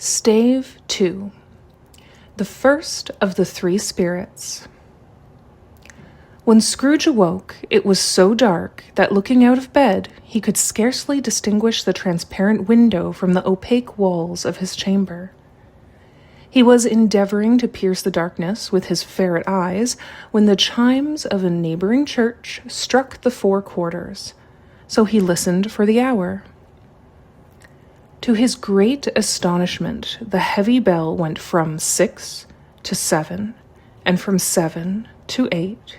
Stave 2. The first of the three spirits. When Scrooge awoke, it was so dark that looking out of bed, he could scarcely distinguish the transparent window from the opaque walls of his chamber. He was endeavoring to pierce the darkness with his ferret eyes when the chimes of a neighboring church struck the 4 quarters, so he listened for the hour. To his great astonishment, the heavy bell went from 6 to 7, and from 7 to 8,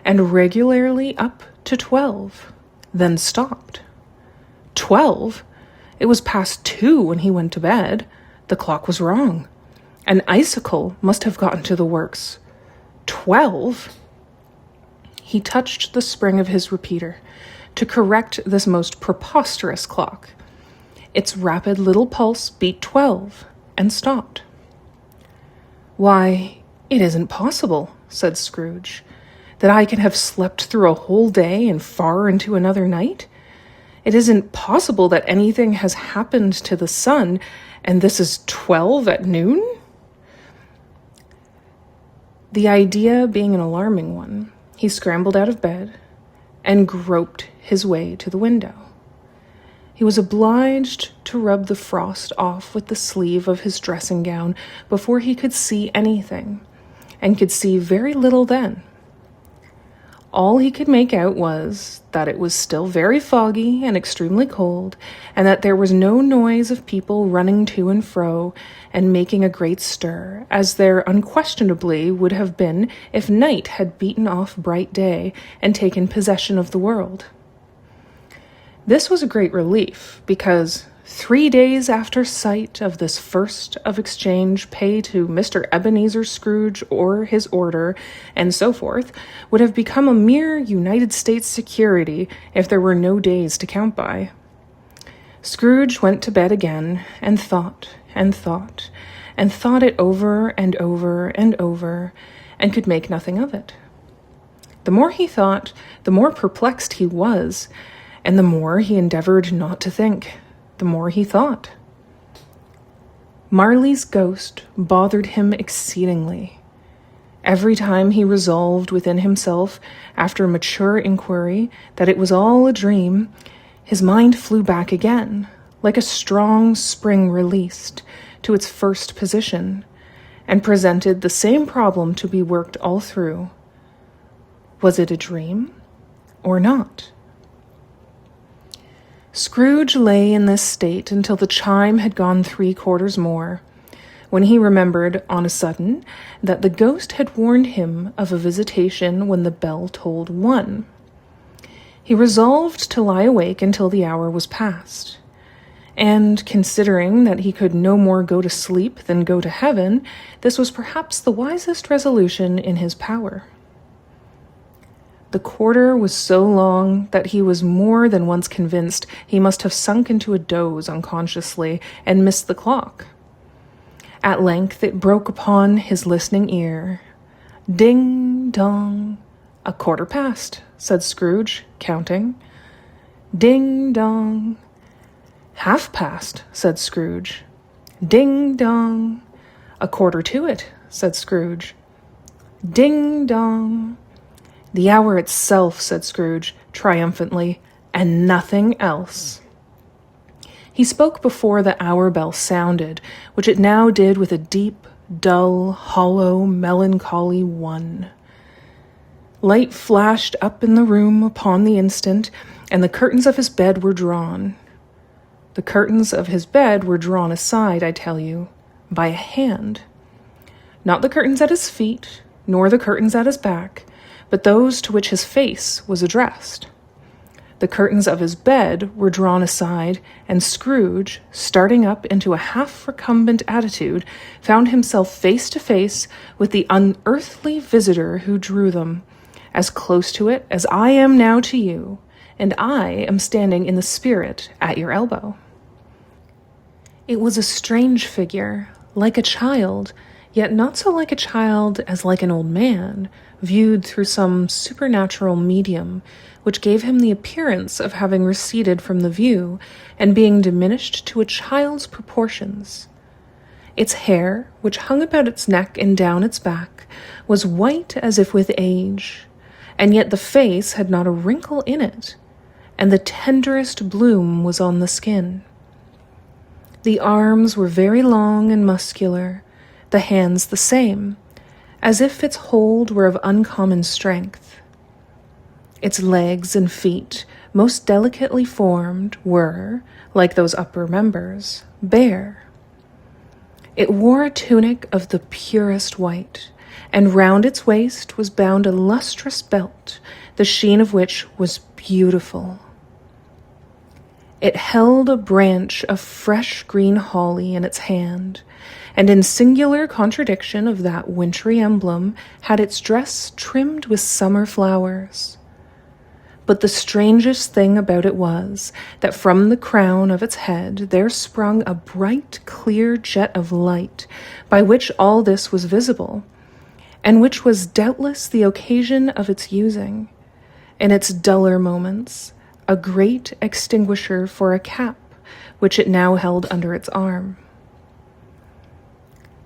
and regularly up to 12, then stopped. 12? It was past 2 when he went to bed. The clock was wrong. An icicle must have gotten to the works. 12? He touched the spring of his repeater to correct this most preposterous clock. Its rapid little pulse beat 12 and stopped. "Why, it isn't possible," said Scrooge, "that I can have slept through a whole day and far into another night. It isn't possible that anything has happened to the sun, and this is 12 at noon?" The idea being an alarming one, he scrambled out of bed and groped his way to the window. He was obliged to rub the frost off with the sleeve of his dressing gown before he could see anything, and could see very little then. All he could make out was that it was still very foggy and extremely cold, and that there was no noise of people running to and fro and making a great stir, as there unquestionably would have been if night had beaten off bright day and taken possession of the world. This was a great relief, because 3 days after sight of this first of exchange pay to Mr. Ebenezer Scrooge or his order, and so forth, would have become a mere United States security if there were no days to count by. Scrooge went to bed again, and thought, and thought, and thought it over and over and over, and could make nothing of it. The more he thought, the more perplexed he was, and the more he endeavored not to think, the more he thought. Marley's ghost bothered him exceedingly. Every time he resolved within himself, after mature inquiry, that it was all a dream, his mind flew back again, like a strong spring released, to its first position, and presented the same problem to be worked all through. Was it a dream or not? Scrooge lay in this state until the chime had gone 3 quarters more, when he remembered, on a sudden, that the ghost had warned him of a visitation when the bell tolled 1. He resolved to lie awake until the hour was past, and, considering that he could no more go to sleep than go to heaven, this was perhaps the wisest resolution in his power. The quarter was so long that he was more than once convinced he must have sunk into a doze unconsciously and missed the clock. At length it broke upon his listening ear. "Ding dong." "A quarter past," said Scrooge, counting. "Ding dong." "Half past," said Scrooge. "Ding dong." "A quarter to it," said Scrooge. "Ding dong." "The hour itself," said Scrooge, triumphantly, "and nothing else." He spoke before the hour bell sounded, which it now did with a deep, dull, hollow, melancholy 1. Light flashed up in the room upon the instant, and the curtains of his bed were drawn. The curtains of his bed were drawn aside, I tell you, by a hand. Not the curtains at his feet, nor the curtains at his back, but those to which his face was addressed. The curtains of his bed were drawn aside, and Scrooge, starting up into a half-recumbent attitude, found himself face to face with the unearthly visitor who drew them, as close to it as I am now to you, and I am standing in the spirit at your elbow. It was a strange figure, like a child, yet not so like a child as like an old man, viewed through some supernatural medium, which gave him the appearance of having receded from the view, and being diminished to a child's proportions. Its hair, which hung about its neck and down its back, was white as if with age, and yet the face had not a wrinkle in it, and the tenderest bloom was on the skin. The arms were very long and muscular, the hands the same, as if its hold were of uncommon strength. Its legs and feet, most delicately formed, were, like those upper members, bare. It wore a tunic of the purest white, and round its waist was bound a lustrous belt, the sheen of which was beautiful. It held a branch of fresh green holly in its hand, and in singular contradiction of that wintry emblem had its dress trimmed with summer flowers. But the strangest thing about it was that from the crown of its head there sprung a bright, clear jet of light, by which all this was visible, and which was doubtless the occasion of its using, in its duller moments, a great extinguisher for a cap, which it now held under its arm.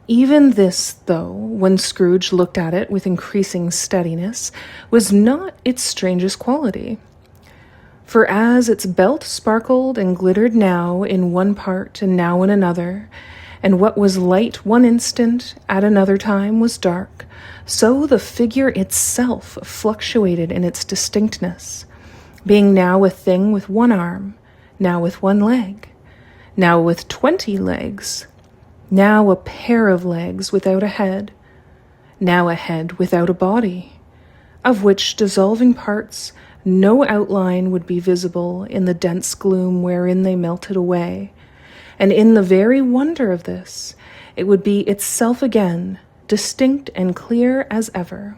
Even this, though, when Scrooge looked at it with increasing steadiness, was not its strangest quality. For as its belt sparkled and glittered now in one part and now in another, and what was light one instant at another time was dark, so the figure itself fluctuated in its distinctness, being now a thing with one arm, now with one leg, now with 20 legs, now a pair of legs without a head, now a head without a body, of which dissolving parts no outline would be visible in the dense gloom wherein they melted away, and in the very wonder of this, it would be itself again, distinct and clear as ever.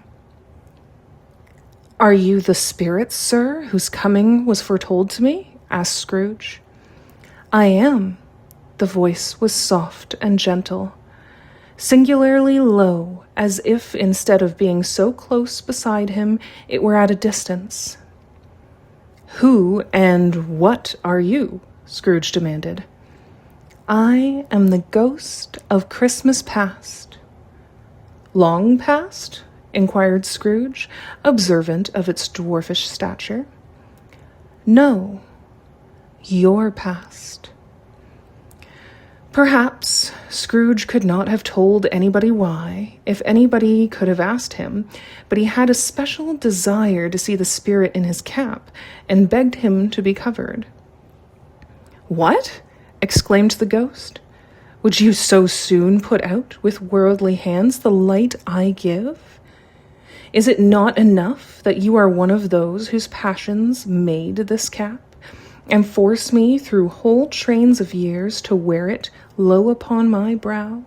"Are you the spirit, sir, whose coming was foretold to me?" asked Scrooge. "I am." The voice was soft and gentle, singularly low, as if instead of being so close beside him, it were at a distance. "Who and what are you?" Scrooge demanded. "I am the ghost of Christmas past." "Long past?" inquired Scrooge, observant of its dwarfish stature. "No, your past." Perhaps Scrooge could not have told anybody why, if anybody could have asked him, but he had a special desire to see the spirit in his cap, and begged him to be covered. "What?" exclaimed the ghost. "Would you so soon put out with worldly hands the light I give? Is it not enough that you are one of those whose passions made this cap, and force me through whole trains of years to wear it low upon my brow?"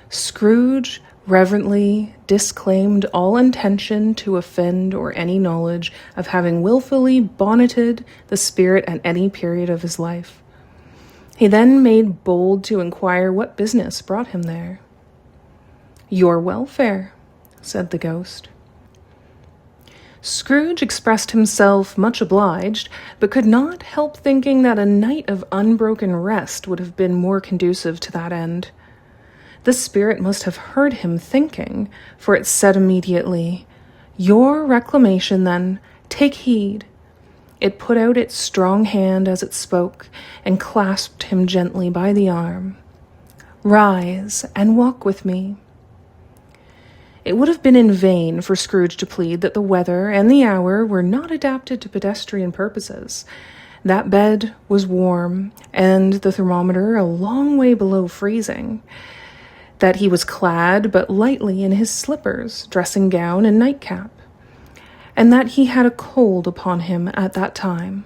Scrooge reverently disclaimed all intention to offend or any knowledge of having wilfully bonneted the spirit at any period of his life. He then made bold to inquire what business brought him there. "Your welfare," said the ghost. Scrooge expressed himself much obliged, but could not help thinking that a night of unbroken rest would have been more conducive to that end. The spirit must have heard him thinking, for it said immediately, "Your reclamation, then, take heed." It put out its strong hand as it spoke, and clasped him gently by the arm. "Rise and walk with me." It would have been in vain for Scrooge to plead that the weather and the hour were not adapted to pedestrian purposes. That bed was warm, and the thermometer a long way below freezing. That he was clad but lightly in his slippers, dressing gown, and nightcap. And that he had a cold upon him at that time.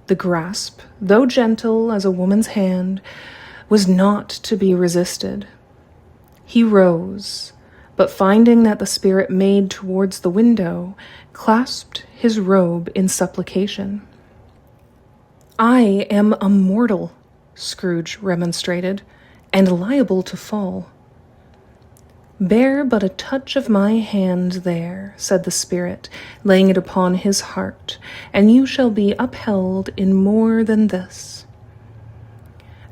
The grasp, though gentle as a woman's hand, was not to be resisted. He rose, but finding that the spirit made towards the window, clasped his robe in supplication. "I am a mortal," Scrooge remonstrated, "and liable to fall." "Bear but a touch of my hand there," said the spirit, laying it upon his heart, "and you shall be upheld in more than this."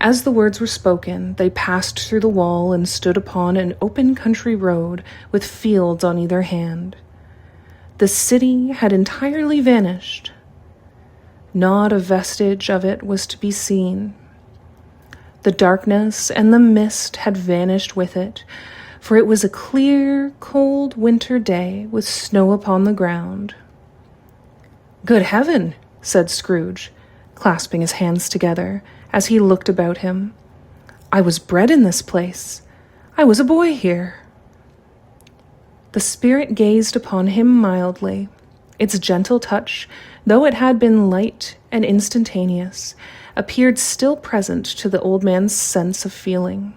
As the words were spoken, they passed through the wall and stood upon an open country road with fields on either hand. The city had entirely vanished. Not a vestige of it was to be seen. The darkness and the mist had vanished with it, for it was a clear, cold winter day with snow upon the ground. "Good heaven!" said Scrooge, clasping his hands together as he looked about him. "I was bred in this place. I was a boy here." The spirit gazed upon him mildly. Its gentle touch, though it had been light and instantaneous, appeared still present to the old man's sense of feeling.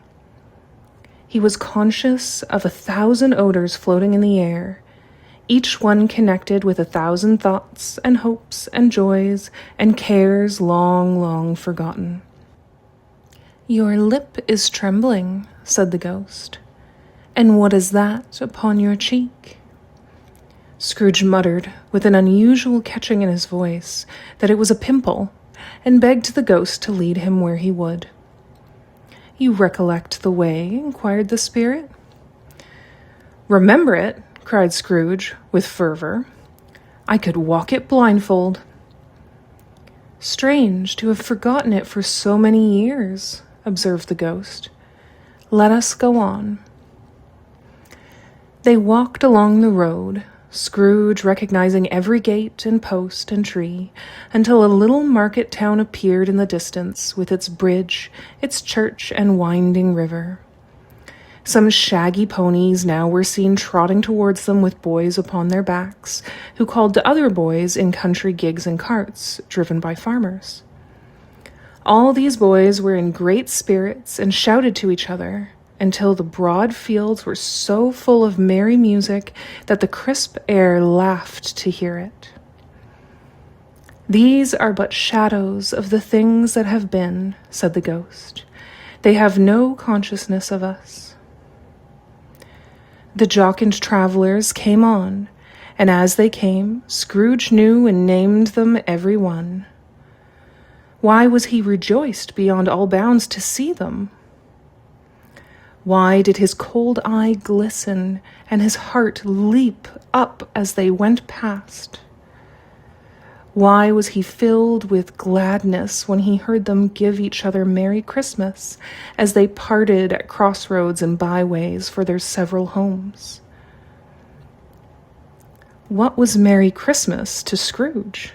He was conscious of 1,000 odors floating in the air, each one connected with 1,000 thoughts and hopes and joys and cares long, long forgotten. "Your lip is trembling," said the ghost. "And what is that upon your cheek?" Scrooge muttered, with an unusual catching in his voice, that it was a pimple, and begged the ghost to lead him where he would. "You recollect the way?" inquired the spirit. "Remember it?" cried Scrooge, with fervor. "I could walk it blindfold." "Strange to have forgotten it for so many years," observed the ghost. "Let us go on." They walked along the road, Scrooge recognizing every gate and post and tree, until a little market town appeared in the distance, with its bridge, its church, and winding river. Some shaggy ponies now were seen trotting towards them with boys upon their backs, who called to other boys in country gigs and carts, driven by farmers. All these boys were in great spirits and shouted to each other, until the broad fields were so full of merry music that the crisp air laughed to hear it. "These are but shadows of the things that have been," said the ghost. "They have no consciousness of us." The jocund travelers came on, and as they came, Scrooge knew and named them every one. Why was he rejoiced beyond all bounds to see them? Why did his cold eye glisten and his heart leap up as they went past? Why was he filled with gladness when he heard them give each other Merry Christmas as they parted at crossroads and byways for their several homes? What was Merry Christmas to Scrooge?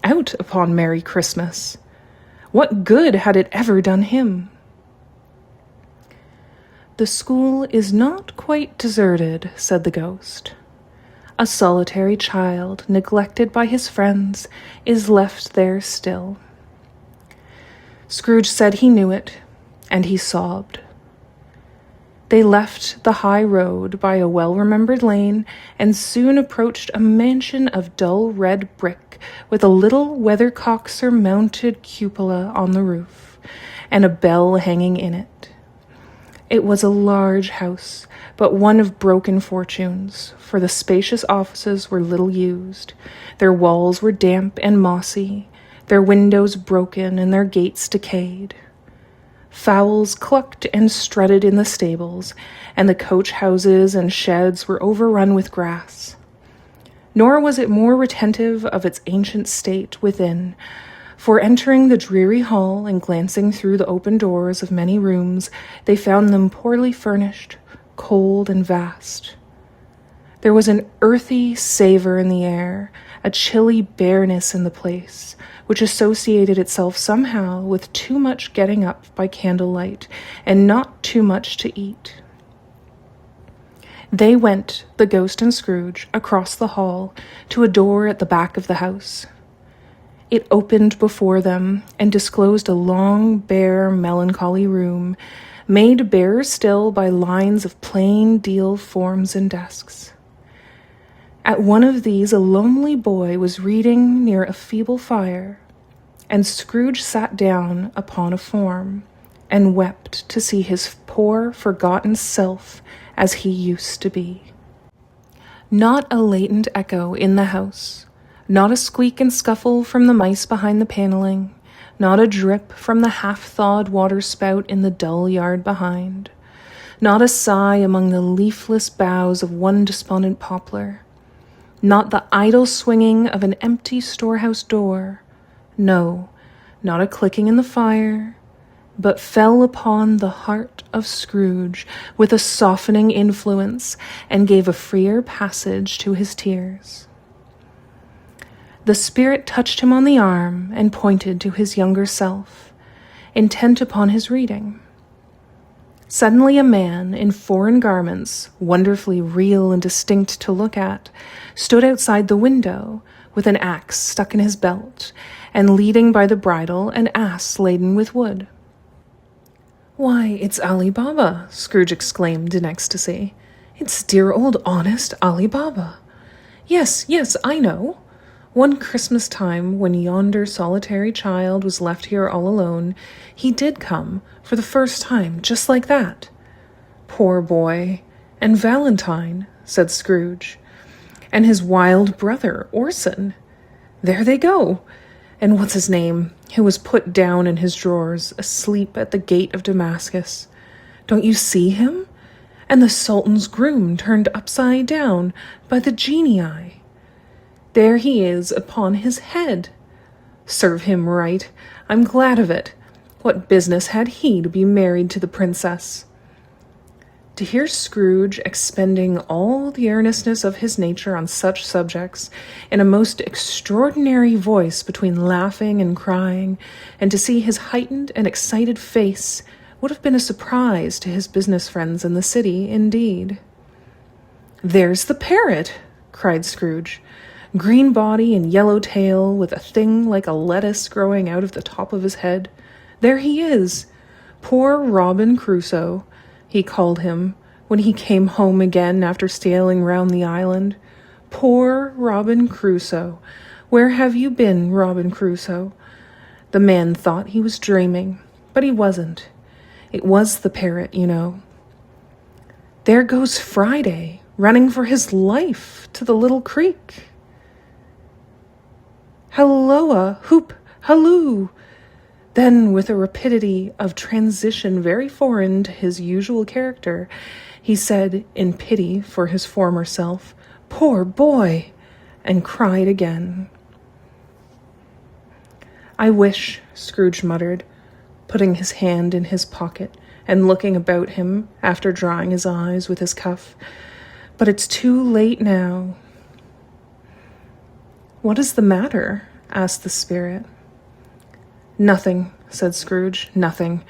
Out upon Merry Christmas! What good had it ever done him? "The school is not quite deserted," said the ghost. "A solitary child, neglected by his friends, is left there still." Scrooge said he knew it, and he sobbed. They left the high road by a well-remembered lane and soon approached a mansion of dull red brick with a little weathercock-surmounted cupola on the roof and a bell hanging in it. It was a large house, but one of broken fortunes, for the spacious offices were little used. Their walls were damp and mossy, their windows broken and their gates decayed. Fowls clucked and strutted in the stables, and the coach houses and sheds were overrun with grass. Nor was it more retentive of its ancient state within, for entering the dreary hall and glancing through the open doors of many rooms, they found them poorly furnished, cold and vast. There was an earthy savor in the air, a chilly bareness in the place, which associated itself somehow with too much getting up by candlelight and not too much to eat. They went, the ghost and Scrooge, across the hall to a door at the back of the house. It opened before them and disclosed a long, bare, melancholy room, made barer still by lines of plain deal forms and desks. At one of these a lonely boy was reading near a feeble fire, and Scrooge sat down upon a form and wept to see his poor, forgotten self as he used to be. Not a latent echo in the house, not a squeak and scuffle from the mice behind the paneling, not a drip from the half-thawed water-spout in the dull yard behind, not a sigh among the leafless boughs of one despondent poplar, not the idle swinging of an empty storehouse door, no, not a clicking in the fire, but fell upon the heart of Scrooge with a softening influence and gave a freer passage to his tears. The spirit touched him on the arm and pointed to his younger self, intent upon his reading. Suddenly a man in foreign garments, wonderfully real and distinct to look at, stood outside the window with an axe stuck in his belt and leading by the bridle an ass laden with wood. "Why, it's Ali Baba," Scrooge exclaimed in ecstasy. "It's dear old honest Ali Baba. Yes, I know. One Christmas time, when yonder solitary child was left here all alone, he did come, for the first time, just like that." "Poor boy. And Valentine," said Scrooge. "And his wild brother, Orson. There they go. And what's his name, who was put down in his drawers, asleep at the gate of Damascus. Don't you see him? And the Sultan's groom turned upside down by the genii. There he is upon his head. Serve him right. I'm glad of it. What business had he to be married to the princess?" To hear Scrooge expending all the earnestness of his nature on such subjects, in a most extraordinary voice between laughing and crying, and to see his heightened and excited face, would have been a surprise to his business friends in the city, indeed. "There's the parrot!" cried Scrooge. "Green body and yellow tail, with a thing like a lettuce growing out of the top of his head. There he is! Poor Robin Crusoe, he called him, when he came home again after sailing round the island. Poor Robin Crusoe! Where have you been, Robin Crusoe?" The man thought he was dreaming, but he wasn't. It was the parrot, you know. "There goes Friday, running for his life to the little creek. Halloa, hoop, halloo!" Then, with a rapidity of transition very foreign to his usual character, he said, in pity for his former self, "Poor boy!" and cried again. "I wish," Scrooge muttered, putting his hand in his pocket and looking about him after drying his eyes with his cuff, "but it's too late now." "What is the matter?" asked the spirit. "Nothing," said Scrooge, "nothing.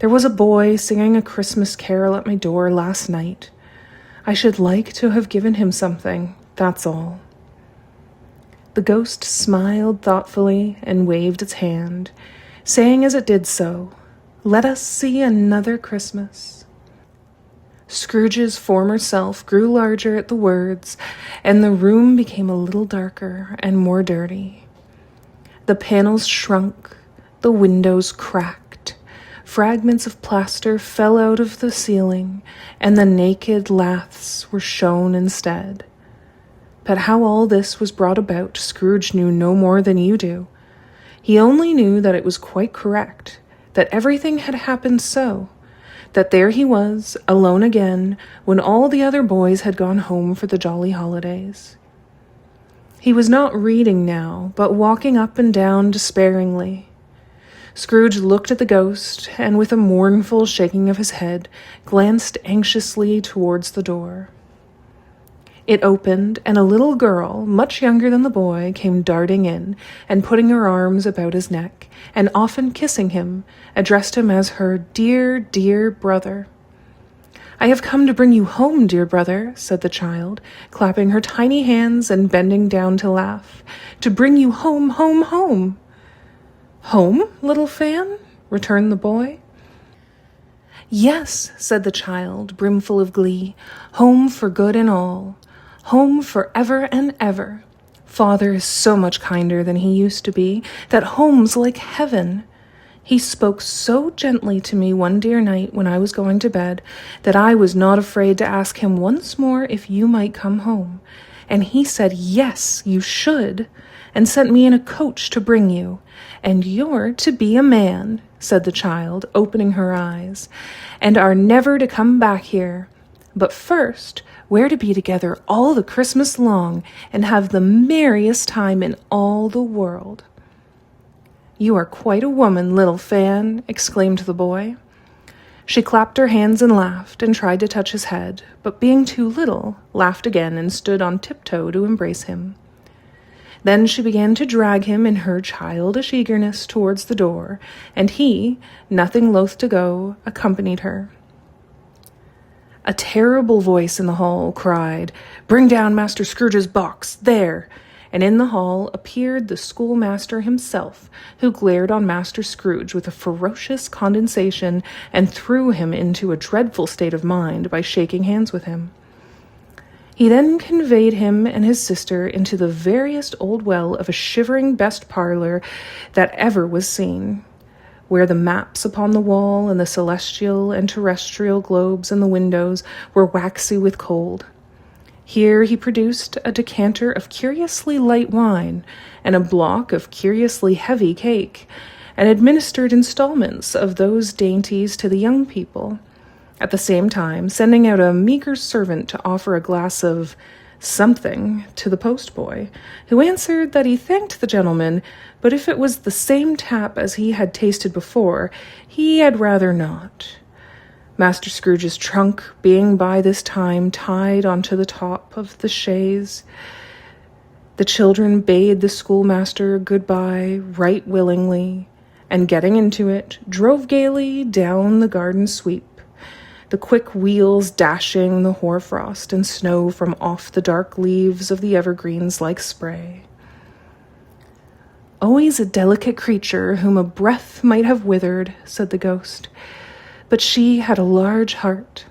There was a boy singing a Christmas carol at my door last night. I should like to have given him something, that's all." The ghost smiled thoughtfully and waved its hand, saying as it did so, "Let us see another Christmas." Scrooge's former self grew larger at the words, and the room became a little darker and more dirty. The panels shrunk, the windows cracked, fragments of plaster fell out of the ceiling, and the naked laths were shown instead. But how all this was brought about, Scrooge knew no more than you do. He only knew that it was quite correct, that everything had happened so, that there he was, alone again, when all the other boys had gone home for the jolly holidays. He was not reading now, but walking up and down despairingly. Scrooge looked at the ghost, and with a mournful shaking of his head, glanced anxiously towards the door. It opened, and a little girl, much younger than the boy, came darting in, and putting her arms about his neck, and often kissing him, addressed him as her dear, dear brother. "I have come to bring you home, dear brother," said the child, clapping her tiny hands and bending down to laugh. "To bring you home, home, home." "Home, little Fan?" returned the boy. "Yes," said the child, brimful of glee, "home for good and all. Home for ever and ever. Father is so much kinder than he used to be, that home's like heaven. He spoke so gently to me one dear night when I was going to bed that I was not afraid to ask him once more if you might come home. And he said, yes, you should. and sent me in a coach to bring you. And you're to be a man, said the child, opening her eyes, and are never to come back here. But first, we're to be together all the Christmas long and have the merriest time in all the world. You are quite a woman, little Fan, exclaimed the boy. She clapped her hands and laughed and tried to touch his head, but being too little, laughed again and stood on tiptoe to embrace him. Then she began to drag him in her childish eagerness towards the door, and he, nothing loath to go, accompanied her. A terrible voice in the hall cried, "Bring down Master Scrooge's box, there!" And in the hall appeared the schoolmaster himself, who glared on Master Scrooge with a ferocious condescension and threw him into a dreadful state of mind by shaking hands with him. He then conveyed him and his sister into the veriest old well of a shivering best parlor that ever was seen, where the maps upon the wall and the celestial and terrestrial globes in the windows were waxy with cold. Here he produced a decanter of curiously light wine and a block of curiously heavy cake, and administered installments of those dainties to the young people, at the same time sending out a meager servant to offer a glass of something to the postboy, who answered that he thanked the gentleman, but if it was the same tap as he had tasted before, he had rather not. Master Scrooge's trunk being by this time tied onto the top of the chaise, the children bade the schoolmaster good-bye right willingly, and getting into it, drove gaily down the garden sweep, the quick wheels dashing the hoarfrost and snow from off the dark leaves of the evergreens like spray. "Always a delicate creature whom a breath might have withered," said the ghost, "but she had a large heart."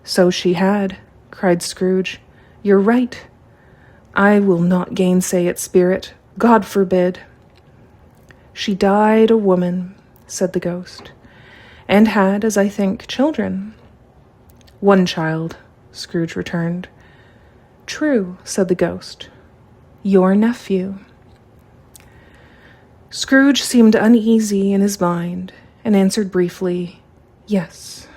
"So she had," cried Scrooge. "You're right. I will not gainsay it, Spirit. God forbid." "She died a woman," said the ghost, "and had, as I think, children." "One child," Scrooge returned. "True," said the ghost. "Your nephew." Scrooge seemed uneasy in his mind, and answered briefly, "Yes."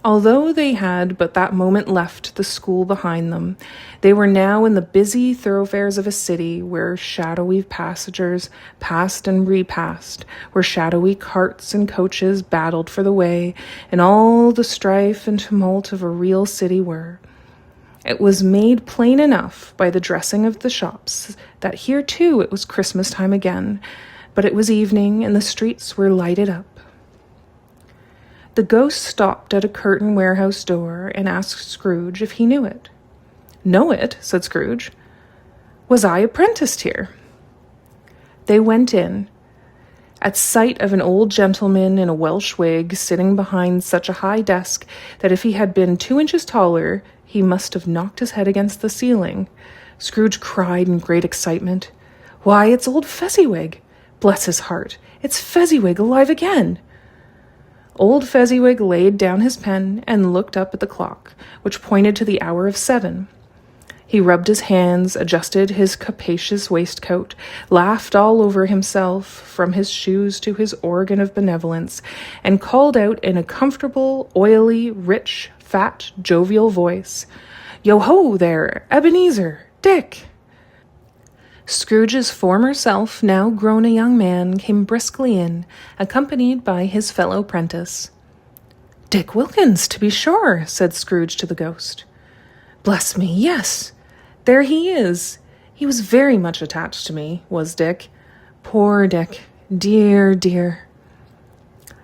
Although they had but that moment left the school behind them, they were now in the busy thoroughfares of a city where shadowy passengers passed and repassed, where shadowy carts and coaches battled for the way, and all the strife and tumult of a real city were. It was made plain enough by the dressing of the shops that here too it was Christmas time again, but it was evening and the streets were lighted up. The ghost stopped at a curtain warehouse door and asked Scrooge if he knew it. "Know it?" said Scrooge. "Was I apprenticed here?" They went in. At sight of an old gentleman in a Welsh wig sitting behind such a high desk that if he had been 2 inches taller, he must have knocked his head against the ceiling, Scrooge cried in great excitement, "Why, it's old Fezziwig! Bless his heart, it's Fezziwig alive again!" Old Fezziwig laid down his pen and looked up at the clock, which pointed to the hour of 7. He rubbed his hands, adjusted his capacious waistcoat, laughed all over himself, from his shoes to his organ of benevolence, and called out in a comfortable, oily, rich, fat, jovial voice, "Yo-ho there, Ebenezer! Dick!" Scrooge's former self, now grown a young man, came briskly in, accompanied by his fellow prentice. "Dick Wilkins, to be sure," said Scrooge to the ghost. "Bless me, yes! There he is! He was very much attached to me, was Dick. Poor Dick! Dear, dear!"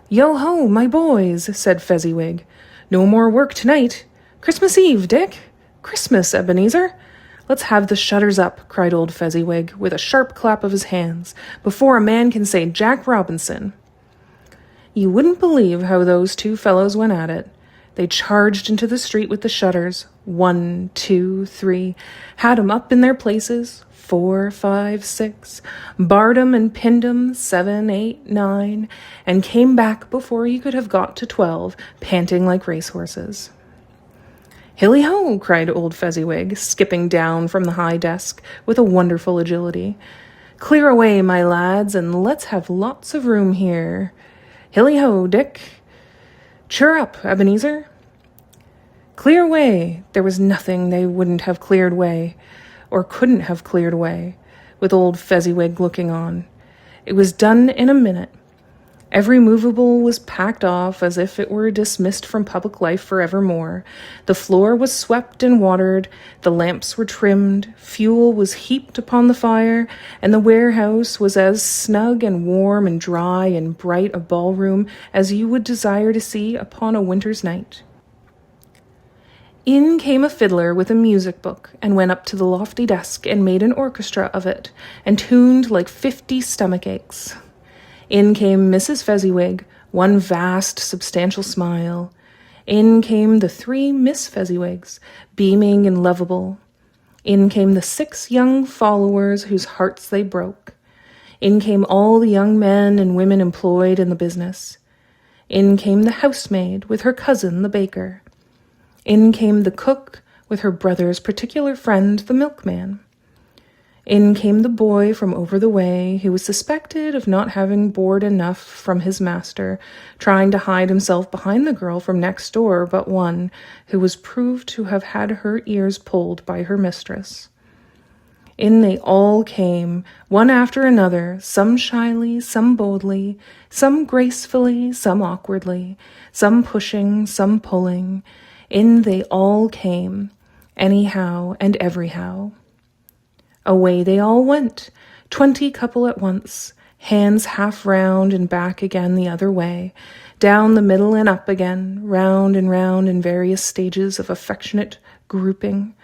"Yo-ho, my boys," said Fezziwig. "No more work tonight. Christmas Eve, Dick! Christmas, Ebenezer! Let's have the shutters up," cried old Fezziwig, with a sharp clap of his hands, "before a man can say Jack Robinson." You wouldn't believe how those two fellows went at it. They charged into the street with the shutters, 1, 2, 3, had 'em up in their places, 4, 5, 6, barred 'em and pinned 'em, 7, 8, 9, and came back before you could have got to 12, panting like racehorses. "Hilly-ho!" cried old Fezziwig, skipping down from the high desk with a wonderful agility. "Clear away, my lads, and let's have lots of room here. Hilly-ho, Dick! Cheer up, Ebenezer!" Clear away! There was nothing they wouldn't have cleared away, or couldn't have cleared away, with old Fezziwig looking on. It was done in a minute. Every movable was packed off as if it were dismissed from public life forevermore. The floor was swept and watered, the lamps were trimmed, fuel was heaped upon the fire, and the warehouse was as snug and warm and dry and bright a ballroom as you would desire to see upon a winter's night. In came a fiddler with a music book, and went up to the lofty desk and made an orchestra of it, and tuned like 50 stomach aches. In came Mrs. Fezziwig, one vast, substantial smile. In came the 3 Miss Fezziwigs, beaming and lovable. In came the 6 young followers whose hearts they broke. In came all the young men and women employed in the business. In came the housemaid with her cousin, the baker. In came the cook with her brother's particular friend, the milkman. In came the boy from over the way, who was suspected of not having board enough from his master, trying to hide himself behind the girl from next door but one, who was proved to have had her ears pulled by her mistress. In they all came, one after another, some shyly, some boldly, some gracefully, some awkwardly, some pushing, some pulling. In they all came, anyhow and everyhow. Away they all went, 20 couple at once, hands half round and back again the other way, down the middle and up again, round in various stages of affectionate grouping.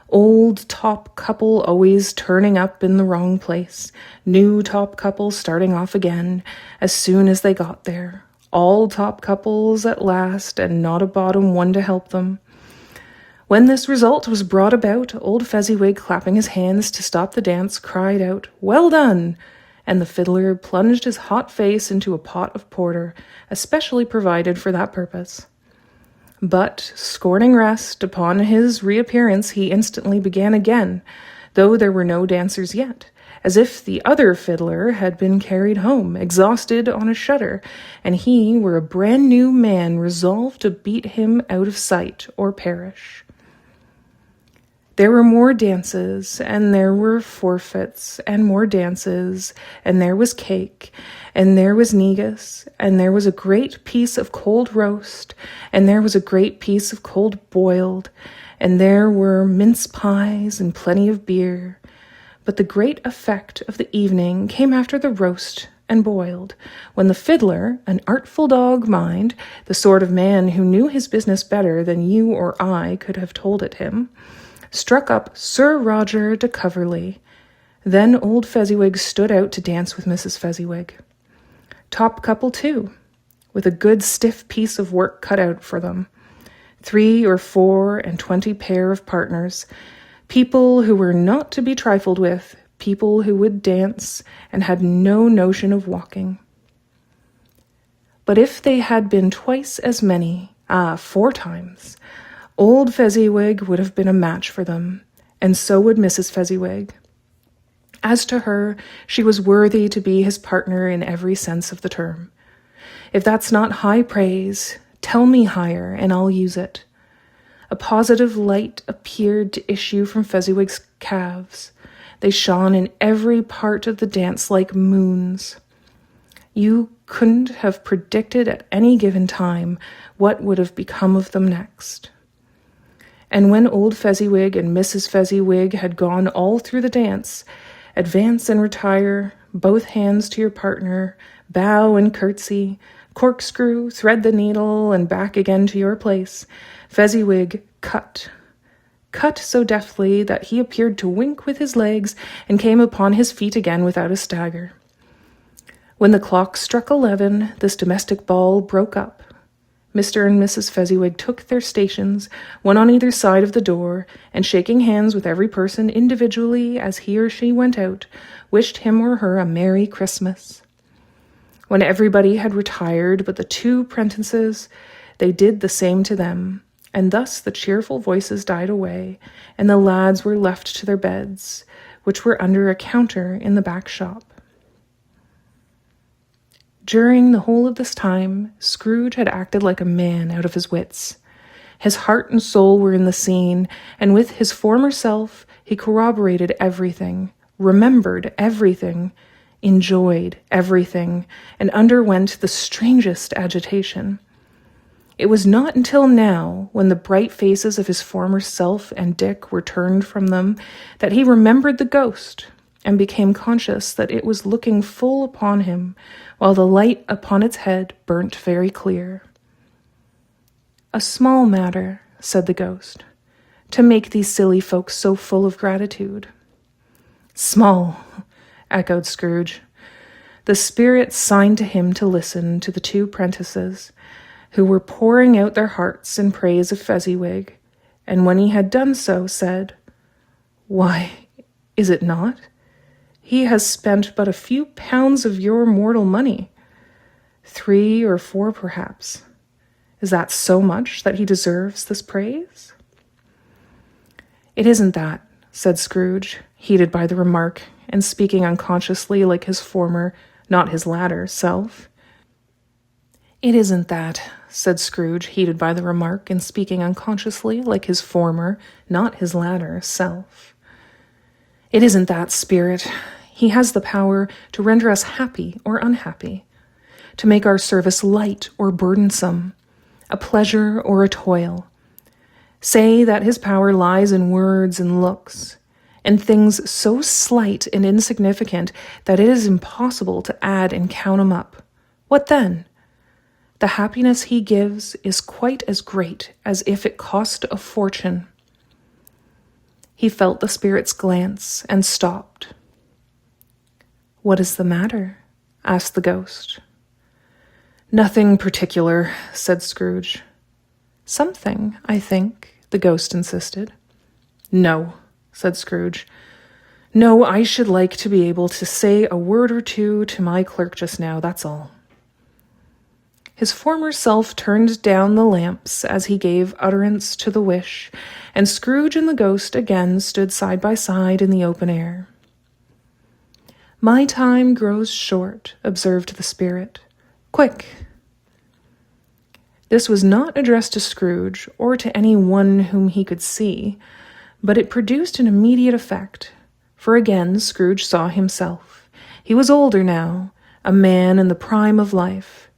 Old top couple always turning up in the wrong place, new top couple starting off again as soon as they got there, all top couples at last and not a bottom one to help them. When this result was brought about, old Fezziwig, clapping his hands to stop the dance, cried out, "Well done!" and the fiddler plunged his hot face into a pot of porter, especially provided for that purpose. But, scorning rest, upon his reappearance he instantly began again, though there were no dancers yet, as if the other fiddler had been carried home, exhausted on a shutter, and he were a brand-new man resolved to beat him out of sight or perish. There were more dances, and there were forfeits, and more dances, and there was cake, and there was negus, and there was a great piece of cold roast, and there was a great piece of cold boiled, and there were mince pies and plenty of beer. But the great effect of the evening came after the roast and boiled, when the fiddler, an artful dog, mind, the sort of man who knew his business better than you or I could have told it him, struck up Sir Roger de Coverley. Then old Fezziwig stood out to dance with Mrs. Fezziwig. Top couple too, with a good stiff piece of work cut out for them. 3 or 4 and 20 pair of partners, people who were not to be trifled with, people who would dance and had no notion of walking. But if they had been twice as many, 4 times, old Fezziwig would have been a match for them, and so would Mrs. Fezziwig. As to her, she was worthy to be his partner in every sense of the term. If that's not high praise, tell me higher, and I'll use it. A positive light appeared to issue from Fezziwig's calves. They shone in every part of the dance like moons. You couldn't have predicted at any given time what would have become of them next. And when old Fezziwig and Mrs. Fezziwig had gone all through the dance, advance and retire, both hands to your partner, bow and curtsy, corkscrew, thread the needle, and back again to your place, Fezziwig cut so deftly that he appeared to wink with his legs and came upon his feet again without a stagger. When the clock struck 11, this domestic ball broke up. Mr. and Mrs. Fezziwig took their stations, one on either side of the door, and shaking hands with every person individually as he or she went out, wished him or her a Merry Christmas. When everybody had retired but the 2 prentices, they did the same to them, And thus the cheerful voices died away, and the lads were left to their beds, which were under a counter in the back shop. During the whole of this time, Scrooge had acted like a man out of his wits. His heart and soul were in the scene, and with his former self, he corroborated everything, remembered everything, enjoyed everything, and underwent the strangest agitation. It was not until now, when the bright faces of his former self and Dick were turned from them, that he remembered the ghost, and became conscious that it was looking full upon him, while the light upon its head burnt very clear. "A small matter," said the ghost, "to make these silly folks so full of gratitude." "Small," echoed Scrooge. The spirit signed to him to listen to the two prentices, who were pouring out their hearts in praise of Fezziwig, and when he had done so, said, "Why, is it not? He has spent but a few pounds of your mortal money. 3 or 4, perhaps. Is that so much that he deserves this praise?" "It isn't that," said Scrooge, heated by the remark, and speaking unconsciously like his former, not his latter, self. "It isn't that," said Scrooge, heated by the remark, and speaking unconsciously like his former, not his latter, self. "It isn't that, spirit. He has the power to render us happy or unhappy, to make our service light or burdensome, a pleasure or a toil. Say that his power lies in words and looks, and things so slight and insignificant that it is impossible to add and count 'em up. What then? The happiness he gives is quite as great as if it cost a fortune." He felt the spirit's glance and stopped. "What is the matter?" asked the ghost. "Nothing particular," said Scrooge. "Something, I think," the ghost insisted. "No," said Scrooge. "No, I should like to be able to say a word or two to my clerk just now, that's all." His former self turned down the lamps as he gave utterance to the wish, and Scrooge and the ghost again stood side by side in the open air. "My time grows short," observed the spirit. "Quick!" This was not addressed to Scrooge, or to any one whom he could see, but it produced an immediate effect, for again Scrooge saw himself. He was older now, a man in the prime of life.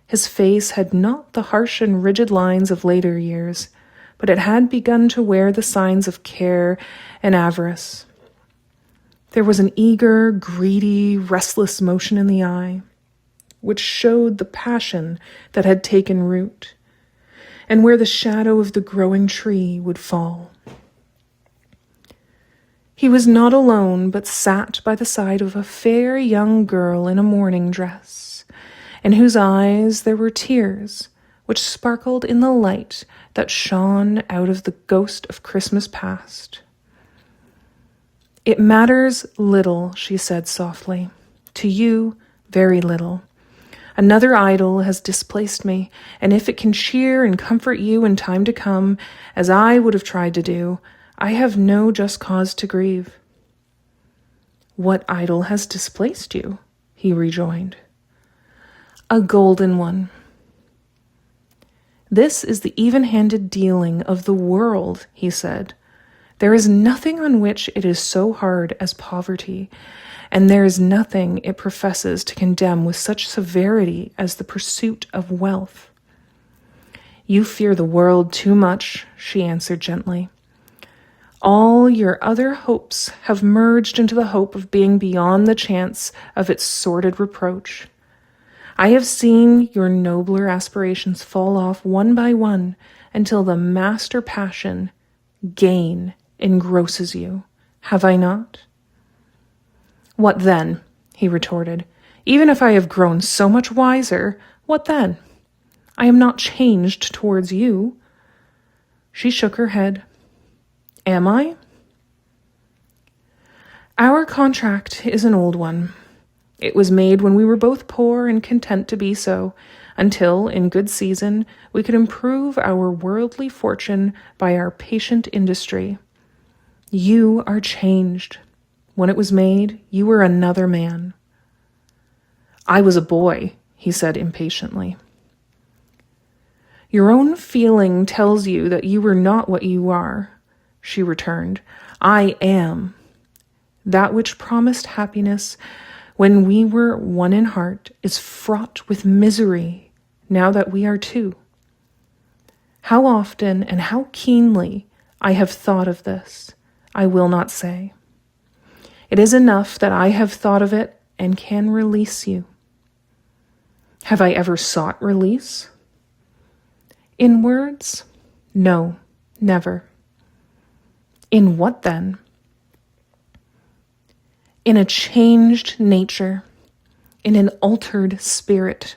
His face had not the harsh and rigid lines of later years, but it had begun to wear the signs of care and avarice. There was an eager, greedy, restless motion in the eye, which showed the passion that had taken root, and where the shadow of the growing tree would fall. He was not alone, but sat by the side of a fair young girl in a mourning dress, in whose eyes there were tears, which sparkled in the light that shone out of the ghost of Christmas past. "It matters little," she said softly. "To you, very little. Another idol has displaced me, and if it can cheer and comfort you in time to come, as I would have tried to do, I have no just cause to grieve." "What idol has displaced you?" he rejoined. "A golden one." "This is the even-handed dealing of the world," he said. "There is nothing on which it is so hard as poverty, and there is nothing it professes to condemn with such severity as the pursuit of wealth." "You fear the world too much," she answered gently. "All your other hopes have merged into the hope of being beyond the chance of its sordid reproach. I have seen your nobler aspirations fall off one by one until the master passion, gain, engrosses you. Have I not?" "What then?" he retorted. "Even if I have grown so much wiser, what then? I am not changed towards you." She shook her head. "Am I?" "Our contract is an old one. It was made when we were both poor and content to be so, until, in good season, we could improve our worldly fortune by our patient industry. You are changed. When it was made, you were another man." "I was a boy," he said impatiently. "Your own feeling tells you that you were not what you are," she returned. "I am. That which promised happiness when we were one in heart is fraught with misery now that we are two. How often and how keenly I have thought of this, I will not say. It is enough that I have thought of it and can release you. Have I ever sought release? In words? No, never. In what then? In a changed nature, in an altered spirit,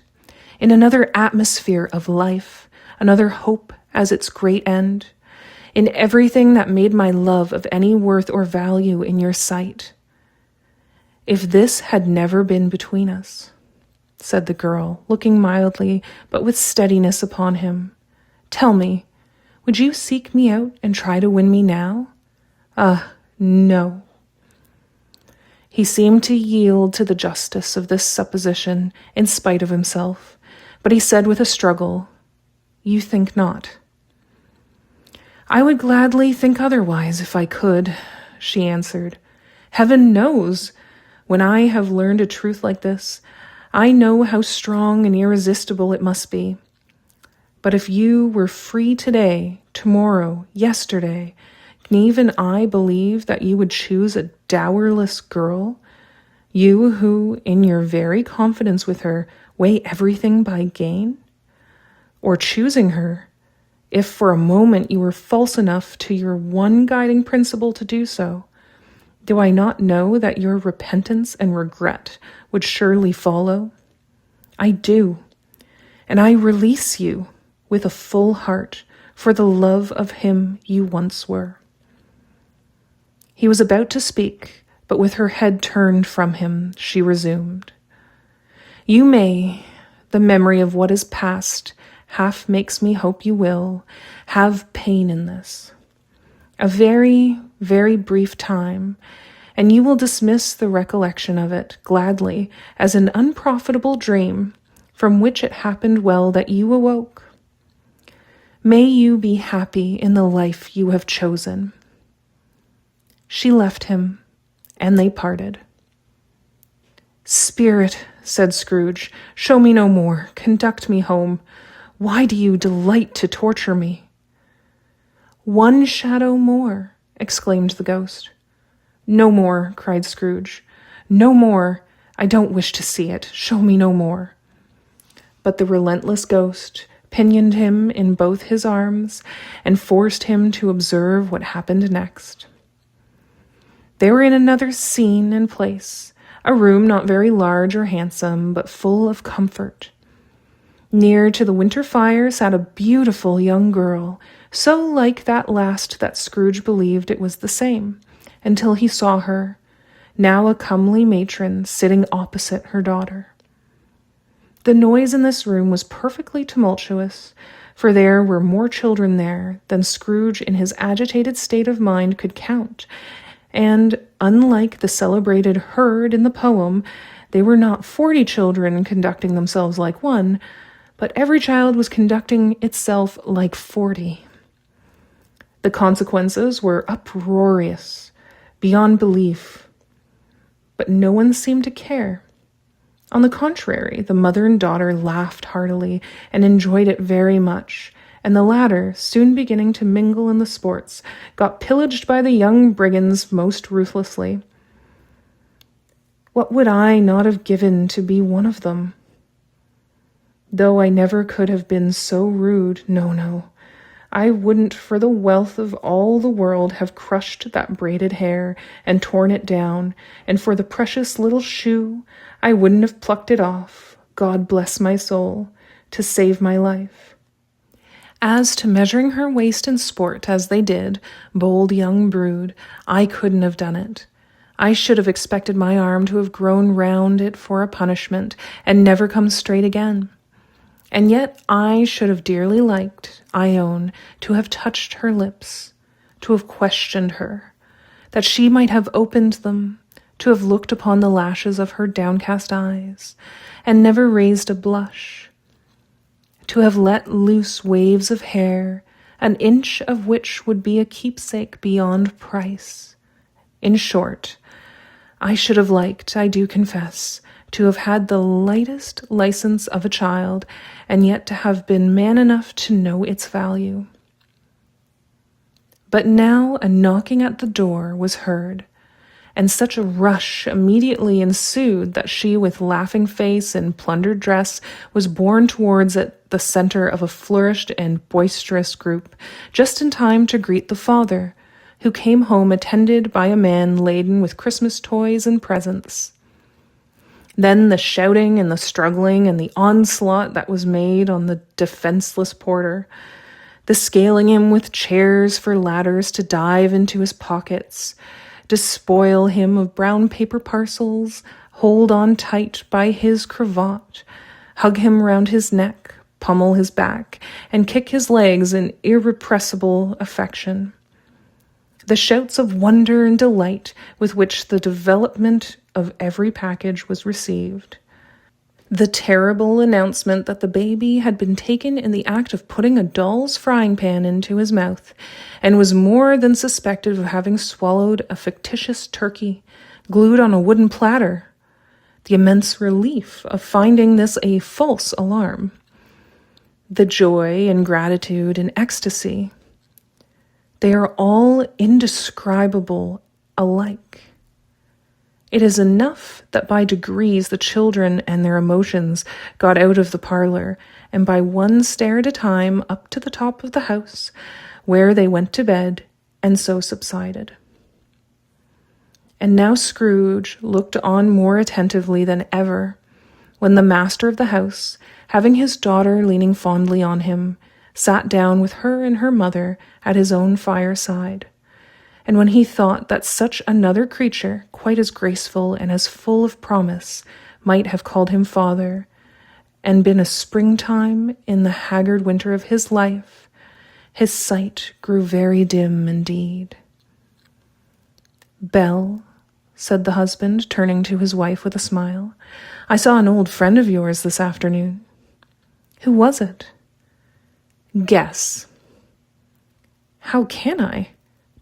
in another atmosphere of life, another hope as its great end, in everything that made my love of any worth or value in your sight. If this had never been between us," said the girl, looking mildly but with steadiness upon him, "tell me, would you seek me out and try to win me now? Ah, no." He seemed to yield to the justice of this supposition in spite of himself, but he said with a struggle, "You think not." "I would gladly think otherwise if I could," she answered. "Heaven knows, when I have learned a truth like this, I know how strong and irresistible it must be. But if you were free today, tomorrow, yesterday, can even I believe that you would choose a dowerless girl? You who, in your very confidence with her, weigh everything by gain? Or choosing her, if for a moment you were false enough to your one guiding principle to do so, do I not know that your repentance and regret would surely follow? I do, and I release you with a full heart for the love of him you once were." He was about to speak, but with her head turned from him, she resumed, "You may, the memory of what is past half makes me hope you will, have pain in this. A very, very brief time, and you will dismiss the recollection of it gladly as an unprofitable dream from which it happened well that you awoke. May you be happy in the life you have chosen." She left him, and they parted. "Spirit," said Scrooge, "show me no more. Conduct me home. Why do you delight to torture me?" "One shadow more," exclaimed the ghost. "No more," cried Scrooge. "No more. I don't wish to see it. Show me no more." But the relentless ghost pinioned him in both his arms and forced him to observe what happened next. They were in another scene and place, a room not very large or handsome, but full of comfort. Near to the winter fire sat a beautiful young girl, so like that last that Scrooge believed it was the same, until he saw her, now a comely matron, sitting opposite her daughter. The noise in this room was perfectly tumultuous, for there were more children there than Scrooge in his agitated state of mind could count, and, unlike the celebrated herd in the poem, they were not 40 children conducting themselves like one, but every child was conducting itself like 40. The consequences were uproarious, beyond belief, but no one seemed to care. On the contrary, the mother and daughter laughed heartily and enjoyed it very much, and the latter, soon beginning to mingle in the sports, got pillaged by the young brigands most ruthlessly. What would I not have given to be one of them? Though I never could have been so rude, no, I wouldn't for the wealth of all the world have crushed that braided hair and torn it down, and for the precious little shoe, I wouldn't have plucked it off, God bless my soul, to save my life. As to measuring her waist in sport as they did, bold young brood, I couldn't have done it. I should have expected my arm to have grown round it for a punishment and never come straight again. And yet I should have dearly liked, I own, to have touched her lips, to have questioned her, that she might have opened them, to have looked upon the lashes of her downcast eyes, and never raised a blush, to have let loose waves of hair, an inch of which would be a keepsake beyond price. In short, I should have liked, I do confess, to have had the lightest license of a child, and yet to have been man enough to know its value. But now a knocking at the door was heard, and such a rush immediately ensued that she, with laughing face and plundered dress, was borne towards it, the center of a flourished and boisterous group, just in time to greet the father, who came home attended by a man laden with Christmas toys and presents. Then the shouting and the struggling and the onslaught that was made on the defenseless porter, the scaling him with chairs for ladders to dive into his pockets, despoil him of brown paper parcels, hold on tight by his cravat, hug him round his neck, pummel his back, and kick his legs in irrepressible affection. The shouts of wonder and delight with which the development of every package was received. The terrible announcement that the baby had been taken in the act of putting a doll's frying pan into his mouth, and was more than suspected of having swallowed a fictitious turkey, glued on a wooden platter. The immense relief of finding this a false alarm. The joy and gratitude and ecstasy. They are all indescribable alike. It is enough that by degrees the children and their emotions got out of the parlor, and by one stair at a time up to the top of the house, where they went to bed, and so subsided. And now Scrooge looked on more attentively than ever, when the master of the house, having his daughter leaning fondly on him, sat down with her and her mother at his own fireside, and when he thought that such another creature, quite as graceful and as full of promise, might have called him father, and been a springtime in the haggard winter of his life, his sight grew very dim indeed. "Belle," said the husband, turning to his wife with a smile, "I saw an old friend of yours this afternoon." "Who was it?" "Guess." "How can I?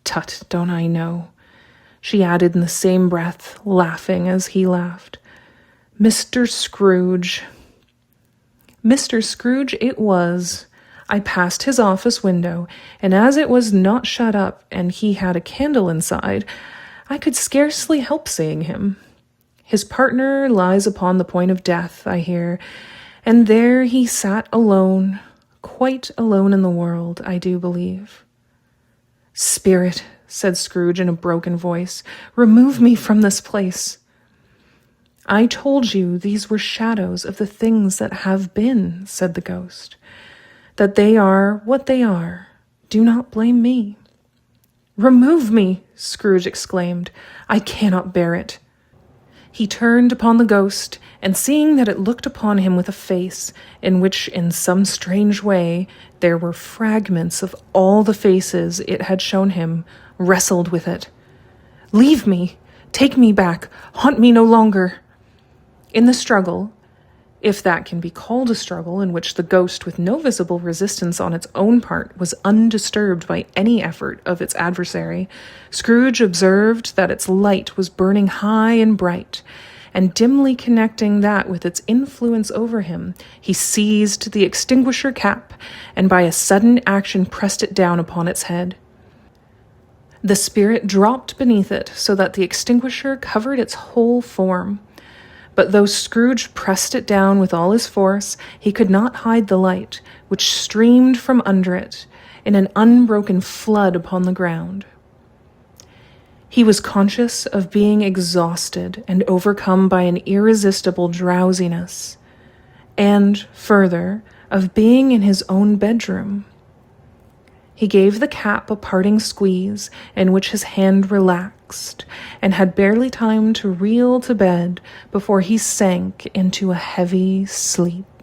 Tut, don't I know?" she added in the same breath, laughing as he laughed. "Mr. Scrooge." Mr. Scrooge it was. I passed his office window, and as it was not shut up and he had a candle inside, I could scarcely help seeing him. His partner lies upon the point of death, I hear, and there he sat alone, quite alone in the world, I do believe. "Spirit," said Scrooge in a broken voice, "remove me from this place." "I told you these were shadows of the things that have been," said the ghost. "That they are what they are. Do not blame me." "Remove me!" Scrooge exclaimed. "I cannot bear it." He turned upon the ghost, and seeing that it looked upon him with a face in which in some strange way there were fragments of all the faces it had shown him, wrestled with it. "Leave me! Take me back! Haunt me no longer!" In the struggle, if that can be called a struggle in which the ghost, with no visible resistance on its own part, was undisturbed by any effort of its adversary, Scrooge observed that its light was burning high and bright, and dimly connecting that with its influence over him, he seized the extinguisher cap, and by a sudden action pressed it down upon its head. The spirit dropped beneath it, so that the extinguisher covered its whole form. But though Scrooge pressed it down with all his force, he could not hide the light, which streamed from under it in an unbroken flood upon the ground. He was conscious of being exhausted and overcome by an irresistible drowsiness, and, further, of being in his own bedroom. He gave the cap a parting squeeze, in which his hand relaxed, next, and had barely time to reel to bed before he sank into a heavy sleep.